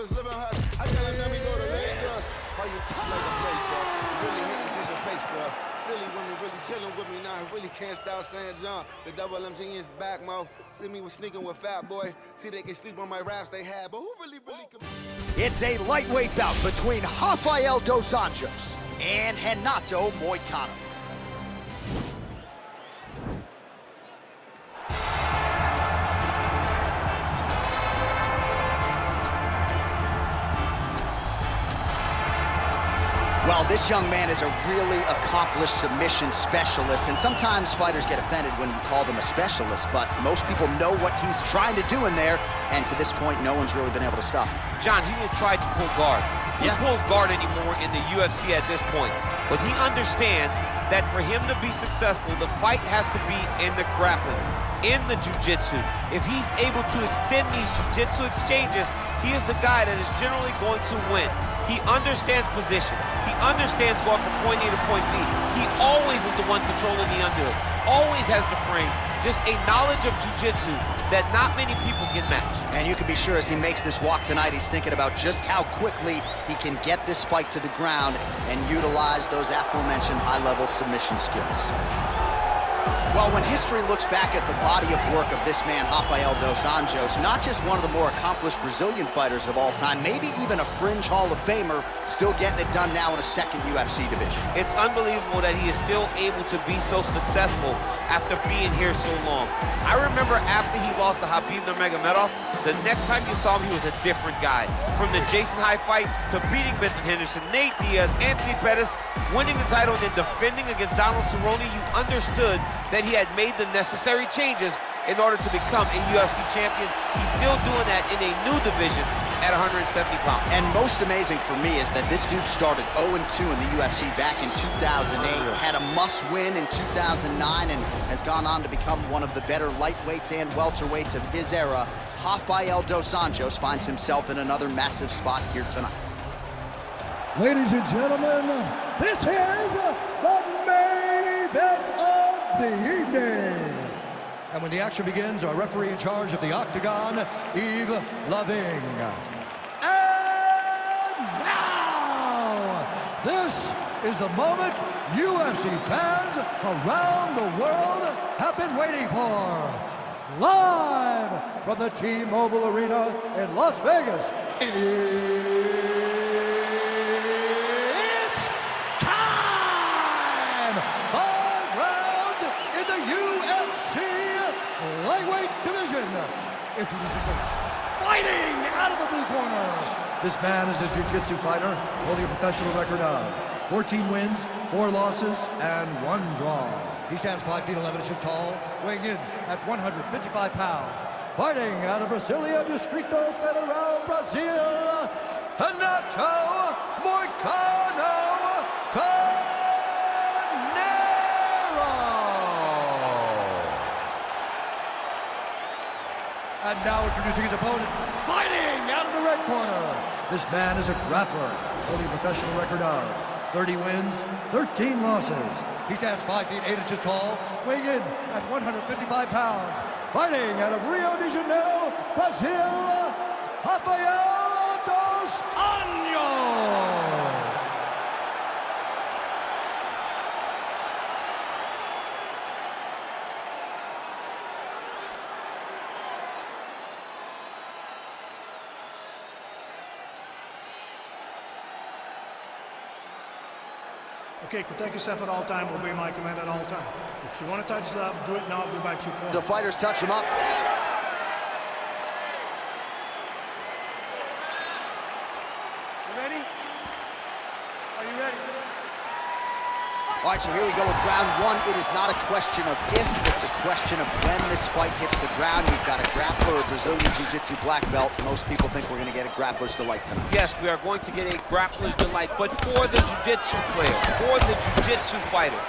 just living hustle. I tell him let me go to Vegas. How you like a play, girl? Really hitting piece of pace, girl. Philly women really chilling with me now. I really can't stop saying John. The double M genius back, mo. See me was sneaking with Fat Boy. See they can sleep on my raps they had, but who really can... It's a lightweight bout between Rafael dos Anjos and Renato Moicano. Well, this young man is a really accomplished submission specialist, and sometimes fighters get offended when you call them a specialist, but most people know what he's trying to do in there, and to this point, no one's really been able to stop him. John, he will try to pull guard. He pulls guard anymore in the UFC at this point, but he understands that for him to be successful, the fight has to be in the grappling, in the jiu-jitsu. If he's able to extend these jiu-jitsu exchanges, he is the guy that is generally going to win. He understands position. He understands going from point A to point B. He always is the one controlling the underhook. Always has the frame. Just a knowledge of jiu-jitsu that not many people can match. And you can be sure as he makes this walk tonight, he's thinking about just how quickly he can get this fight to the ground and utilize those aforementioned high-level submission skills. Well, when history looks back at the body of work of this man, Rafael dos Anjos, not just one of the more accomplished Brazilian fighters of all time, maybe even a fringe Hall of Famer, still getting it done now in a second UFC division. It's unbelievable that he is still able to be so successful after being here so long. I remember after he lost to Khabib Nurmagomedov, the next time you saw him, he was a different guy. From the Jason High fight to beating Benson Henderson, Nate Diaz, Anthony Pettis, winning the title and then defending against Donald Cerrone, you understood that he had made the necessary changes in order to become a UFC champion. He's still doing that in a new division at 170 pounds. And most amazing for me is that this dude started 0-2 in the UFC back in 2008, had a must-win in 2009, and has gone on to become one of the better lightweights and welterweights of his era. Rafael dos Anjos finds himself in another massive spot here tonight. Ladies and gentlemen, this is the main event of the evening. And when the action begins, our referee in charge of the Octagon, Yves Loving. And now, this is the moment UFC fans around the world have been waiting for. Live from the T-Mobile Arena in Las Vegas. Lightweight division. Introducing first, fighting out of the blue corner. This man is a jiu-jitsu fighter holding a professional record of 14 wins, 4 losses, and 1 draw. He stands 5 feet 11 inches tall, weighing in at 155 pounds. Fighting out of Brasilia, Distrito Federal, Brazil, Renato Moicano. And now introducing his opponent, fighting out of the red corner. This man is a grappler, holding a professional record of 30 wins, 13 losses. He stands 5 feet 8 inches tall, weighing in at 155 pounds. Fighting out of Rio de Janeiro, Brazil, Rafael dos Anjos. Okay, protect yourself at all time, obey my command at all time. If you want to touch love, do it now, do back to your corner. The fighters touch him up. You ready? Are you ready? All right, so here we go with round 1. It is not a question of if, it's a question of when this fight hits the ground. You've got a grappler, a Brazilian Jiu-Jitsu black belt. Most people think we're going to get a Grappler's Delight tonight. Yes, we are going to get a Grappler's Delight, but for the Jiu-Jitsu player, for the Jiu-Jitsu fighter,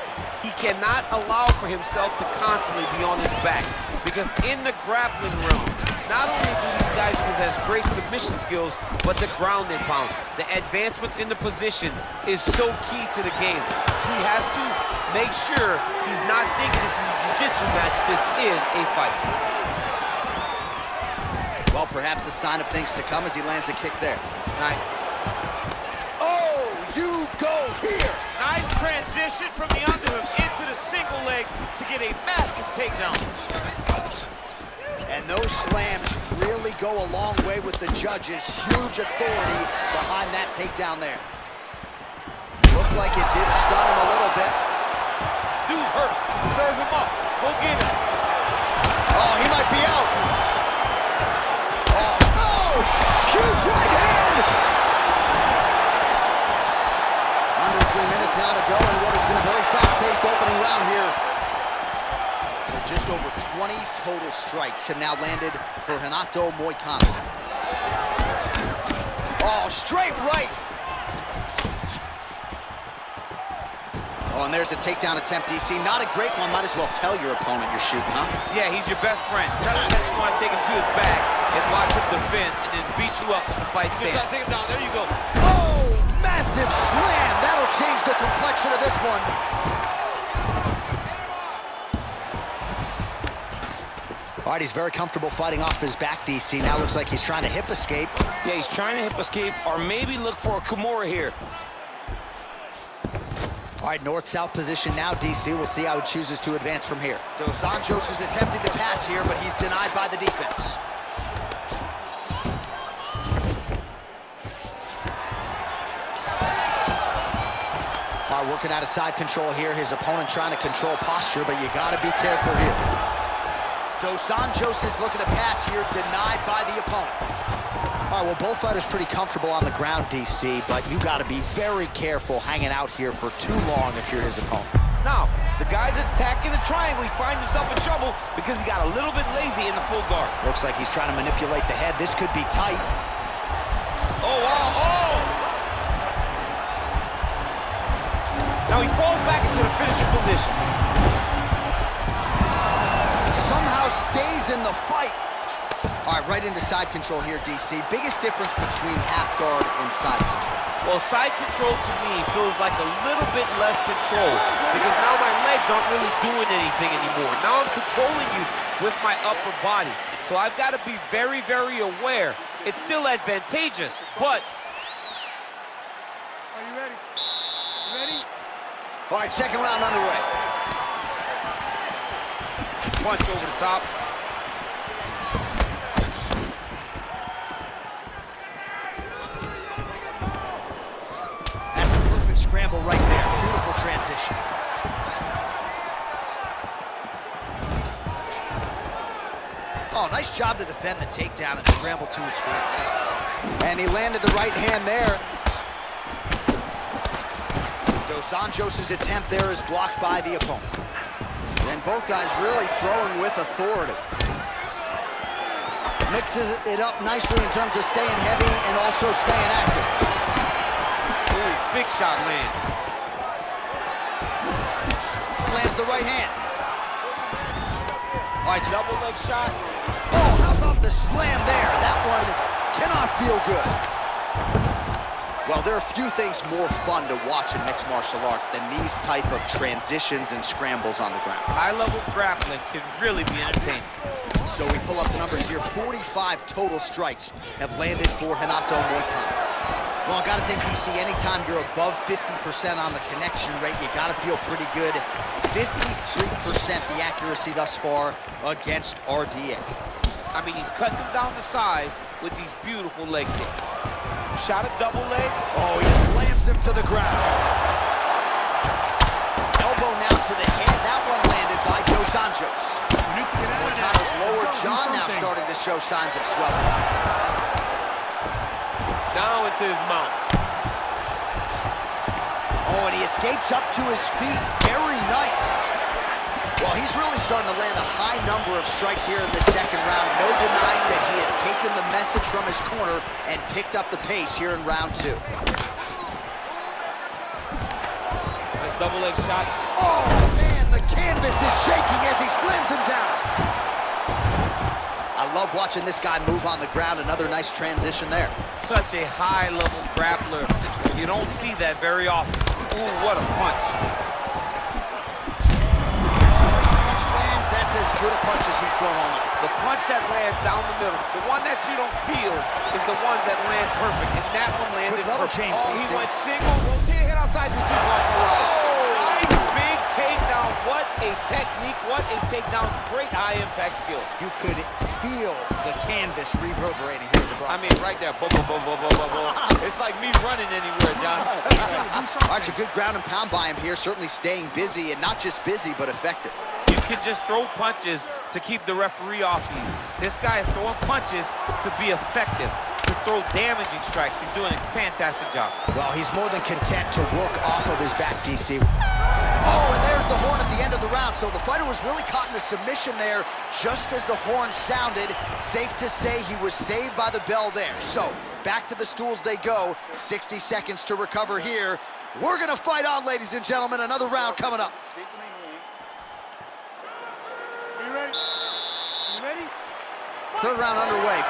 he cannot allow for himself to constantly be on his back, because in the grappling realm, not only do these guys possess great submission skills, but the ground and pound. The advancements in the position is so key to the game. He has to make sure he's not thinking this is a jiu-jitsu match. This is a fight. Well, perhaps a sign of things to come as he lands a kick there. Nice. Oh, you go here. Nice transition from the underhook into the single leg to get a massive takedown. And those slams really go a long way with the judges. Huge authority behind that takedown there. Looked like it did stun him a little bit. Dude's hurt. Serve him up. Go get him. Oh, he might be out. Oh, huge right hand. Under 3 minutes now to go in what has been a very fast-paced opening round here. So just over 20 total strikes have now landed for Renato Moicano. Oh, straight right. Oh, and there's a takedown attempt, DC. Not a great one. Might as well tell your opponent you're shooting, huh? Yeah, he's your best friend. Tell him that you want to take him to his bag and watch him defend and then beat you up in the fight stand. Try to take him down. There you go. Oh, massive slam. That'll change the complexion of this one. All right, he's very comfortable fighting off his back, DC. Now looks like he's trying to hip escape. Yeah, he's trying to hip escape or maybe look for a Kimura here. All right, north-south position now, DC. We'll see how he chooses to advance from here. Dos Anjos is attempting to pass here, but he's denied by the defense. All right, working out of side control here. His opponent trying to control posture, but you got to be careful here. Dos Anjos is looking to pass here, denied by the opponent. All right, well, both fighters pretty comfortable on the ground, DC, but you got to be very careful hanging out here for too long if you're his opponent. Now, the guy's attacking the triangle. He finds himself in trouble because he got a little bit lazy in the full guard. Looks like he's trying to manipulate the head. This could be tight. Oh, wow, oh! Now he falls back into the finishing position. Somehow stays in the fight. All right, right into side control here, DC. Biggest difference between half guard and side control. Well, side control to me feels like a little bit less control because now my legs aren't really doing anything anymore. Now I'm controlling you with my upper body. So I've got to be very, very aware. It's still advantageous, but... Are you ready? You ready? All right, second round underway. Punch over the top. That's a perfect scramble right there. Beautiful transition. Oh, nice job to defend the takedown and scramble to his feet. And he landed the right hand there. Dos Anjos' attempt there is blocked by the opponent. And both guys really throwing with authority. Mixes it up nicely in terms of staying heavy and also staying active. Ooh, big shot lands. Lands the right hand. All right, Double leg shot. oh, how about the slam there? That one cannot feel good. Well, there are few things more fun to watch in mixed martial arts than these type of transitions and scrambles on the ground. High-level grappling can really be entertaining. So we pull up the numbers here. 45 total strikes have landed for Renato Moicano. Well, I gotta think, DC, anytime you're above 50% on the connection rate, you gotta feel pretty good. 53% the accuracy thus far against RDA. I mean, he's cutting him down to size with these beautiful leg kicks. Shot a double leg. Oh, he slams him to the ground. Elbow now to the head. That one landed by Dos Anjos. Moicano's lower jaw now starting to show signs of swelling. Down into his mouth. Oh, and he escapes up to his feet. Very nice. Well, he's really starting to land a high number of strikes here in the second round. No denying that he has taken the message from his corner and picked up the pace here in round two. This double leg shot. Oh, man, the canvas is shaking as he slams him down. I love watching this guy move on the ground. Another nice transition there. Such a high-level grappler. You don't see that very often. Ooh, what a punch. That's as good a punch as he's thrown all night. The punch that lands down the middle, the one that you don't feel, is the ones that land perfect, and that one landed Quick level perfect. change, Oh, DC. he went single, rotate head outside, this dude's lost a lot. Nice big takedown. What a technique, what a takedown. Great high-impact skill. You could feel the canvas reverberating here in the I broadcast. mean, right there, boom, boom, boom, boom, boom, boom, boom. It's like me running anywhere, John. All right, so good ground and pound by him here, certainly staying busy, and not just busy, but effective. You can just throw punches to keep the referee off you. This guy is throwing punches to be effective, to throw damaging strikes. He's doing a fantastic job. Well, he's more than content to work off of his back, DC. Oh, and there's the horn at the end of the round. So the fighter was really caught in a submission there just as the horn sounded. Safe to say he was saved by the bell there. So back to the stools they go. 60 seconds to recover here. We're going to fight on, ladies and gentlemen. Another round coming up. You ready? You ready? Third round underway.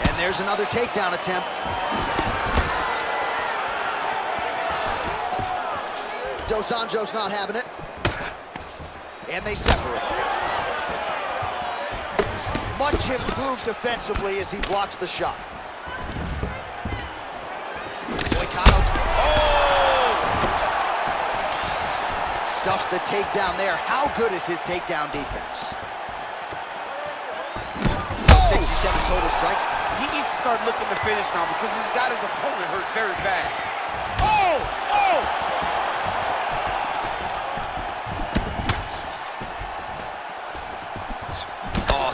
And there's another takedown attempt. Dos Anjos not having it. And they separate. Much improved defensively as he blocks the shot. Moicano. Oh! Stuffs the takedown there. How good is his takedown defense? 67 total strikes. He needs to start looking to finish now because he's got his opponent hurt very bad. Oh! Oh!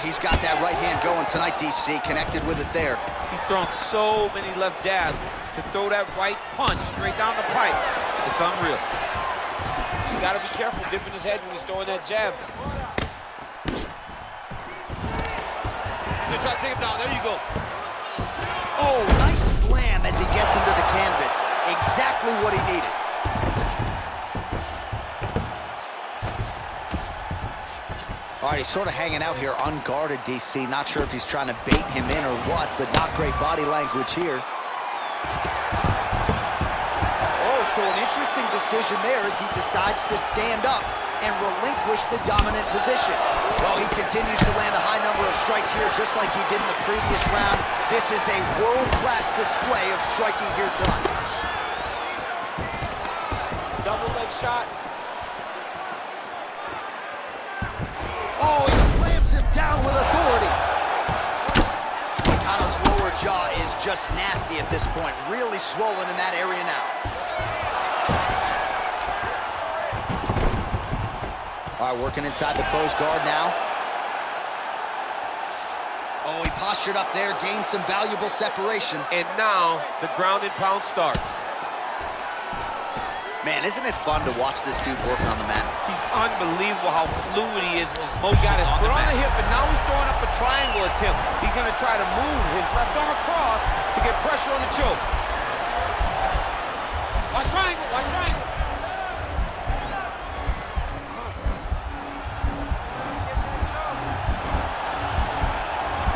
He's got that right hand going tonight, DC. Connected with it there. He's thrown so many left jabs. To throw that right punch straight down the pipe, it's unreal. He's got to be careful dipping his head when he's throwing that jab. He's going to try to take him down. There you go. Oh, nice slam as he gets him to the canvas. Exactly what he needed. All right, he's sort of hanging out here unguarded, DC. Not sure if he's trying to bait him in or what, but not great body language here. Oh, so an interesting decision there as he decides to stand up and relinquish the dominant position. Well, he continues to land a high number of strikes here, just like he did in the previous round. This is a world-class display of striking here tonight. Double leg shot. Oh, he slams him down with authority. Moicano's lower jaw is just nasty at this point. Really swollen in that area now. All right, working inside the closed guard now. Oh, he postured up there, gained some valuable separation. And now the ground and pound starts. Man, isn't it fun to watch this dude work on the mat? He's unbelievable how fluid he is in his motion. Got his foot on mat. the hip, and now he's throwing up a triangle attempt. He's going to try to move his left arm across to get pressure on the choke. Watch triangle, watch triangle.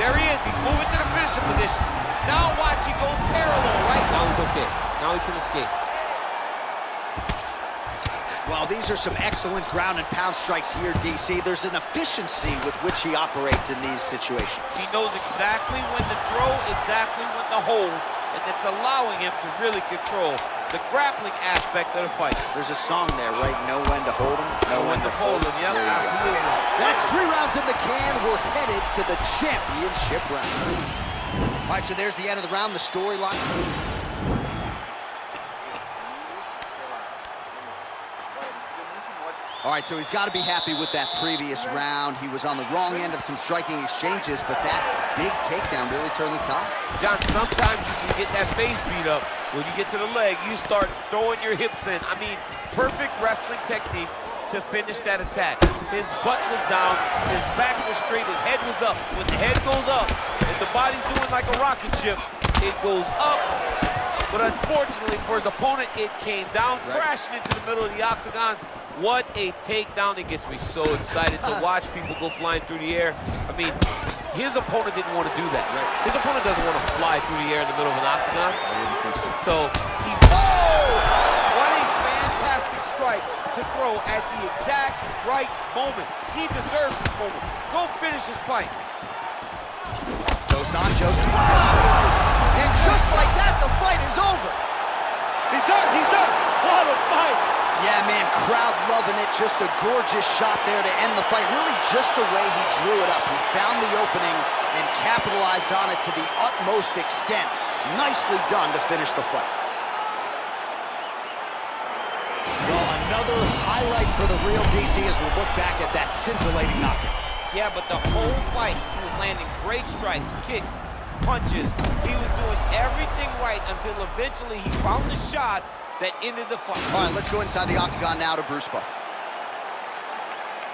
There he is. He's moving to the finishing position. Now watch, he go parallel, right? Now he's okay. Now he can escape. Well, these are some excellent ground and pound strikes here, DC. There's an efficiency with which he operates in these situations. He knows exactly when to throw, exactly when to hold, and it's allowing him to really control the grappling aspect of the fight. There's a song there, right? Know when to hold him, Know when to fold him, yep, There you go. absolutely. That's 3 rounds in the can. We're headed to the championship rounds. All right, so there's the end of the round, the storyline. All right, so he's got to be happy with that previous round. He was on the wrong end of some striking exchanges, but that big takedown really turned the tide. John, sometimes you can get that face beat up. When you get to the leg, you start throwing your hips in. I mean, perfect wrestling technique to finish that attack. His butt was down, his back was straight, his head was up. When the head goes up, and the body's doing like a rocket ship, it goes up. But unfortunately for his opponent, it came down, crashing into the middle of the octagon. What a takedown. It gets me so excited to watch people go flying through the air. I mean, his opponent didn't want to do that. His opponent doesn't want to fly through the air in the middle of an octagon. I didn't think so. So, what a fantastic strike. strike to throw at the exact right moment. He deserves this moment. Go finish this fight. Dos Anjos. And just like that, the fight is over. He's done. He's done. What a fight. Yeah, man, crowd loving it. Just a gorgeous shot there to end the fight. Really just the way he drew it up. He found the opening and capitalized on it to the utmost extent. Nicely done to finish the fight. Well, another highlight for the real DC as we look back at that scintillating knockout. Yeah, but the whole fight, he was landing great strikes, kicks, punches. He was doing everything right until eventually he found the shot that ended the fight. All right, let's go inside the octagon now to Bruce Buffer.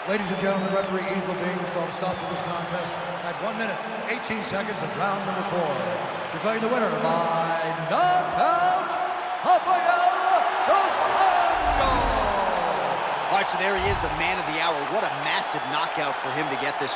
Ladies and gentlemen, referee Ian Levine is going to stop to this contest at 1 minute, 18 seconds of round number 4. Declaring the winner by knockout, Rafael Dos Anjos. All right, so there he is, the man of the hour. What a massive knockout for him to get this